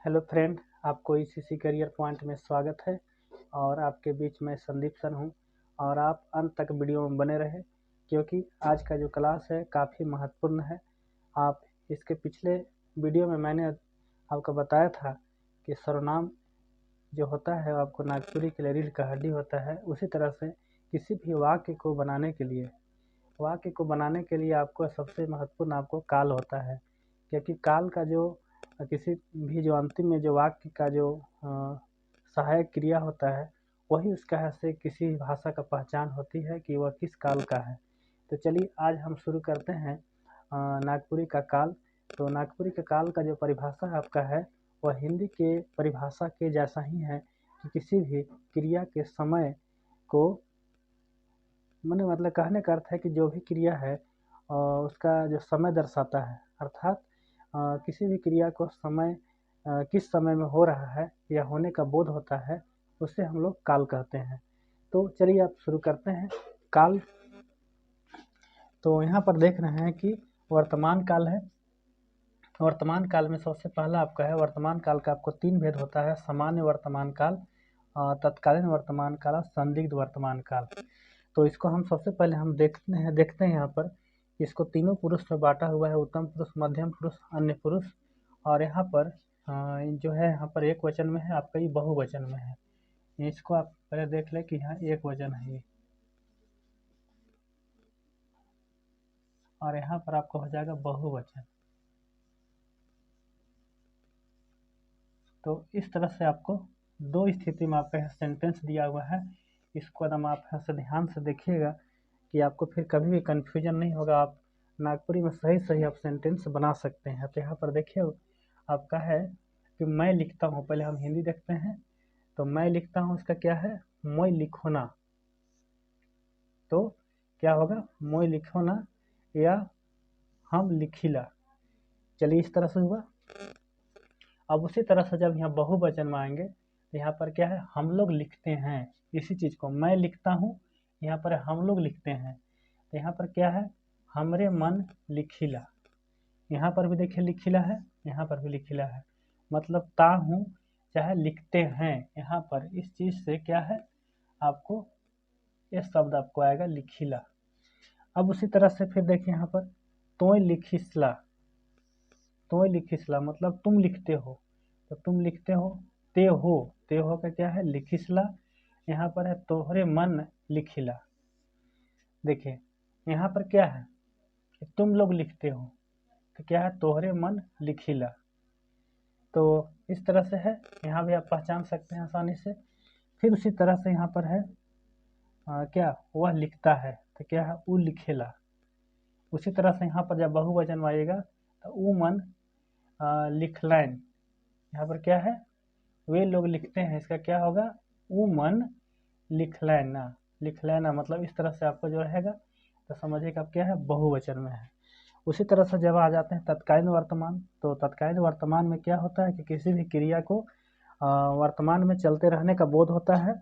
Hello friend, आपको ECC career point में स्वागत है। और आपके बीच में संदीप सर हूं। और आप अंत तक वीडियो में बने रहे क्योंकि आज का जो क्लास है काफ़ी महत्वपूर्ण है। आप इसके पिछले वीडियो में मैंने आपको बताया था कि सर्वनाम जो होता है आपको नागपुरी के लिए रीढ़ का हड्डी होता है। उसी तरह से किसी भी वाक्य को बनाने के लिए आपको सबसे महत्वपूर्ण आपको काल होता है, क्योंकि काल का जो किसी भी जो अंतिम में जो वाक्य का जो सहायक क्रिया होता है वही उसका से किसी भाषा का पहचान होती है कि वह किस काल का है। तो चलिए आज हम शुरू करते हैं नागपुरी का काल। तो नागपुरी के काल का जो परिभाषा आपका है वह हिंदी के परिभाषा के जैसा ही है कि किसी भी क्रिया के समय को मतलब कहने का अर्थ है कि जो भी क्रिया है उसका जो समय दर्शाता है, अर्थात किसी भी क्रिया को समय किस समय में हो रहा है या होने का बोध होता है उसे हम लोग काल कहते हैं। तो चलिए आप शुरू करते हैं काल। तो यहाँ पर देख रहे हैं कि वर्तमान काल है। वर्तमान काल में सबसे पहला आपका है वर्तमान काल का आपको 3 भेद होता है: सामान्य वर्तमान काल, तत्कालीन वर्तमान काल और संदिग्ध वर्तमान काल। तो इसको हम सबसे पहले हम देखते हैं यहाँ पर इसको तीनों पुरुष में बांटा हुआ है: उत्तम पुरुष, मध्यम पुरुष, अन्य पुरुष। और यहाँ पर जो है यहाँ पर एक वचन में है, आपका ये बहुवचन में है। इसको आप पहले देख लें कि यहाँ एक वचन है ये, और यहाँ पर आपको हो जाएगा बहुवचन। तो इस तरह से आपको दो स्थिति में आपका सेंटेंस दिया हुआ है। इसको एकदम आप ध्यान से देखिएगा कि आपको फिर कभी भी कन्फ्यूजन नहीं होगा। आप नागपुरी में सही आप सेंटेंस बना सकते हैं। तो यहाँ पर देखिए आपका है कि मैं लिखता हूँ। पहले हम हिंदी देखते हैं। तो मैं लिखता हूँ, इसका क्या है? मैं लिखोना। तो क्या होगा? मैं लिखोना या हम लिखिला। चलिए इस तरह से हुआ। अब उसी तरह से जब यहाँ बहुवचन में आएंगे तो यहाँ पर क्या है? हम लोग लिखते हैं। इसी चीज़ को मैं लिखता हूँ, यहाँ पर हम लोग लिखते हैं। तो यहाँ पर क्या है? हमरे मन लिखिला। यहाँ पर भी देखिए लिखिला है, यहाँ पर भी लिखिला है। मतलब ता हूँ चाहे लिखते हैं। यहाँ पर इस चीज़ से क्या है? आपको ये शब्द आपको आएगा लिखिला। अब उसी तरह से फिर देखिए यहाँ पर तोय लिखिसला। तोय लिखिसला मतलब तुम लिखते हो। तो तुम लिखते हो। ते हो का क्या है? लिखिसला। यहाँ पर है तोहरे मन लिखिला। देखिए यहाँ पर क्या है कि तुम लोग लिखते हो, तो क्या है? तोहरे मन लिखिला। तो इस तरह से है, यहाँ भी आप पहचान सकते हैं आसानी से। फिर उसी तरह से यहाँ पर है क्या? वह लिखता है। तो क्या है? वो लिखेला। उसी तरह से यहाँ पर जब बहुवचन में आएगा तो वो मन लिखलैन। यहाँ पर क्या है? वे लोग लिखते हैं। इसका क्या होगा? वो मन लिखलैना। लिखलैना मतलब इस तरह से आपको जो रहेगा तो समझिएगा आप क्या है? बहुवचन में है। उसी तरह से जब आ जाते हैं तत्कालीन वर्तमान। तो तत्कालीन वर्तमान में क्या होता है कि किसी भी क्रिया को वर्तमान में चलते रहने का बोध होता है।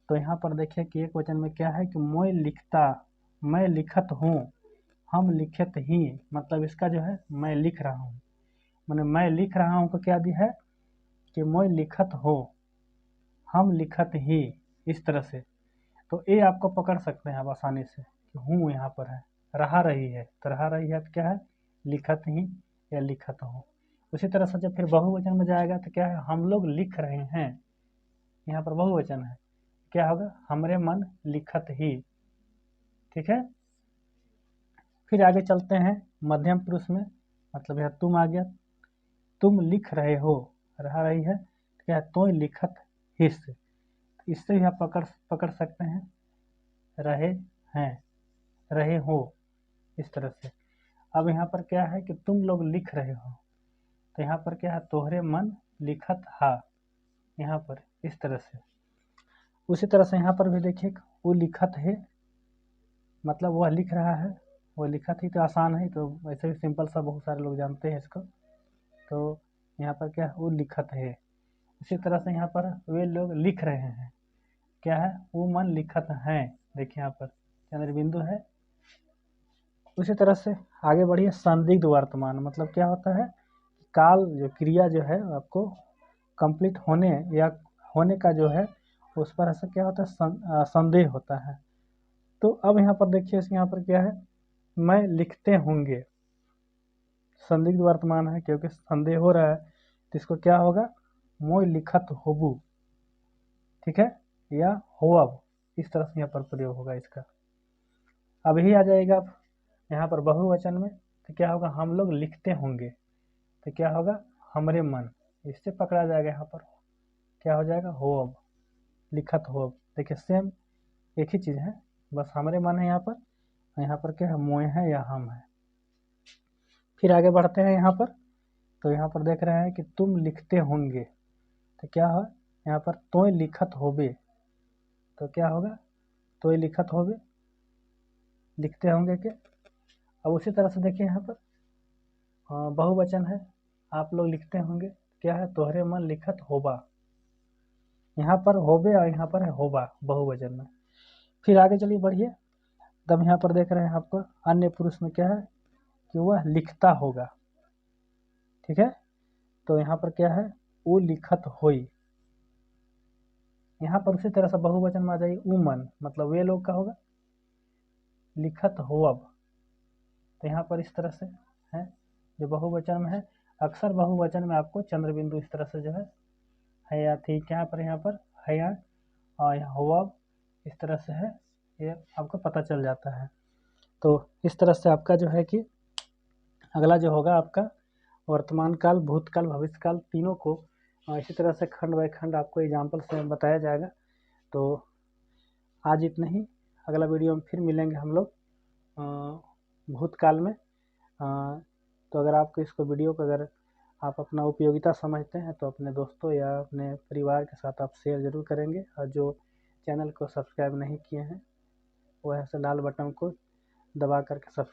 तो यहाँ पर देखिए कि एक वचन में क्या है कि मैं लिखता, मैं लिखत हूँ, हम लिखत ही। मतलब इसका जो है मैं लिख रहा हूँ, मैंने मैं लिख रहा हूँ को क्या दिया है कि मैं लिखत हो, हम लिखत ही। इस तरह से तो ये आपको पकड़ सकते हैं आप आसानी से कि हूँ यहाँ पर है, रहा रही है। तो रहा रही है तो क्या है? लिखत ही या लिखत हो। उसी तरह से जब फिर बहुवचन में जाएगा तो क्या है? हम लोग लिख रहे हैं। यहाँ पर बहुवचन है, क्या होगा? हमरे मन लिखत ही। ठीक है। फिर आगे चलते हैं मध्यम पुरुष में। मतलब यह तुम आ गया। तुम लिख रहे हो, रहा रही है तो क्या है? तो लिखत हिस। इससे भी आप पकड़ सकते हैं रहे हैं, रहे हो। इस तरह से अब यहाँ पर क्या है कि तुम लोग लिख रहे हो। तो यहाँ पर क्या है? तोहरे मन लिखत हा। यहाँ पर इस तरह से। उसी तरह से यहाँ पर भी देखिए वो लिखत है, मतलब वह लिख रहा है। वह लिखत ही तो आसान है, तो वैसे भी सिंपल सा बहुत सारे लोग जानते हैं इसको। तो यहाँ पर क्या है? वो लिखत है। इसी तरह से यहाँ पर वे लोग लिख रहे हैं, क्या है? वो मन लिखत हैं। देखिए यहाँ पर चंद्र बिंदु है। उसी तरह से आगे बढ़िए संदिग्ध वर्तमान। मतलब क्या होता है? काल जो क्रिया जो है आपको कंप्लीट होने या होने का जो है उस पर ऐसा क्या होता है, संदेह होता है। तो अब यहाँ पर देखिए, यहाँ पर क्या है, मैं लिखते होंगे, संदिग्ध वर्तमान है क्योंकि संदेह हो रहा है, तो इसको क्या होगा, मोय लिखत होबू, ठीक है, या होअब, इस तरह से यहाँ पर प्रयोग होगा इसका। अब ही आ जाएगा यहाँ पर बहुवचन में, तो क्या होगा, हम लोग लिखते होंगे, तो क्या होगा, हमरे मन, इससे पकड़ा जाएगा, यहाँ पर क्या हो जाएगा, होअब, लिखत होअब। देखिए सेम एक ही चीज़ है, बस हमरे मन है यहाँ पर, यहाँ पर क्या है, मोय है या हम है। फिर आगे बढ़ते हैं यहाँ पर, तो यहाँ पर देख रहे हैं कि तुम लिखते होंगे, तो क्या है, यहाँ पर तोय लिखत होबे, तो क्या होगा, तोय लिखत होबे, लिखते होंगे के। अब उसी तरह से देखिए यहाँ पर बहुवचन है, आप लोग लिखते होंगे, क्या है, तोहरे मन लिखत होबा, यहाँ पर होबे और यहाँ पर है होबा बहुवचन में। फिर आगे चलिए बढ़िए, तब यहाँ पर देख रहे हैं आपको अन्य पुरुष में क्या है कि वह लिखता होगा, ठीक है, तो यहाँ पर क्या है, वो लिखत होई, यहाँ पर उसी तरह से बहुवचन में आ जाएगी उमन, मतलब वे लोग का होगा, लिखत होअब, तो यहाँ पर इस तरह से है जो बहुवचन में है। अक्सर बहुवचन में आपको चंद्र बिंदु इस तरह से जो है या ठीक, यहाँ पर है या और यहाँ होअब, इस तरह से है, ये आपको पता चल जाता है। तो इस तरह से आपका जो है कि अगला जो होगा आपका वर्तमान काल, भूतकाल, भविष्यकाल, तीनों को इसी तरह से खंड बाय खंड आपको एग्जाम्पल से बताया जाएगा। तो आज इतना ही, अगला वीडियो में फिर मिलेंगे हम लोग भूतकाल में। तो अगर आपको इसको वीडियो को अगर आप अपना उपयोगिता समझते हैं तो अपने दोस्तों या अपने परिवार के साथ आप शेयर ज़रूर करेंगे, और जो चैनल को सब्सक्राइब नहीं किए हैं वो ऐसे लाल बटन को दबा करके सब्सक्राइब